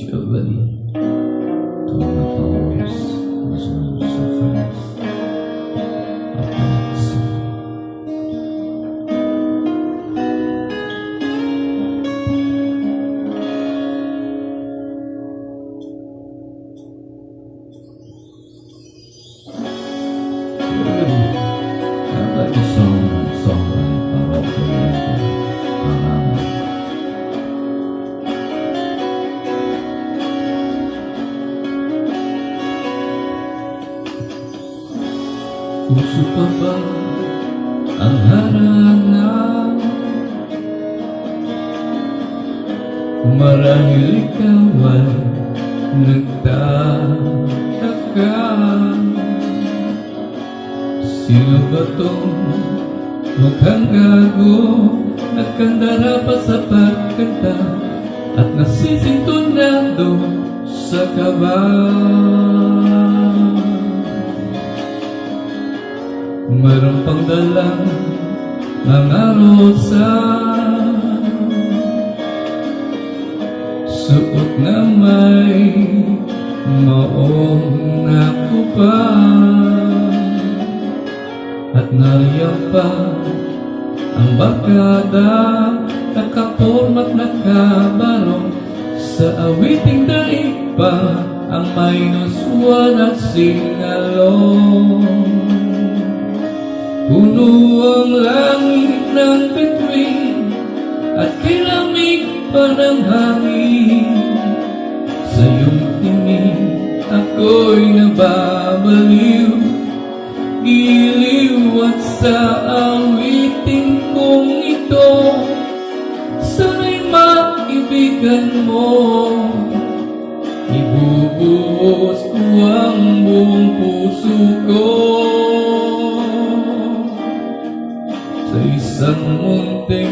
Jewelry to my followers, listeners, and friends. I'd like a song by Pablo Coriento, Mama. Puso pa ba ang harana? Marahil ikaw ay nagtataka. Sino ba tong mukhang gago? Nagkandara pa sa pagkanta at nasisintunado sa kaba. Meron pang dalang mga rosa, suot na may maong nakupang, at nariyan pa ang barkada, nakapormat nakabarong sa awiting daig pa ang minus one at singalong. Puno ang langit ng bituin at kilamig pa ng hangin. Sa iyong tingin ako'y nababaliw, giliw at sa awiting kong ito, sana'y maibigan mo. Ibubuhos ko ang buong puso ko sa isang munting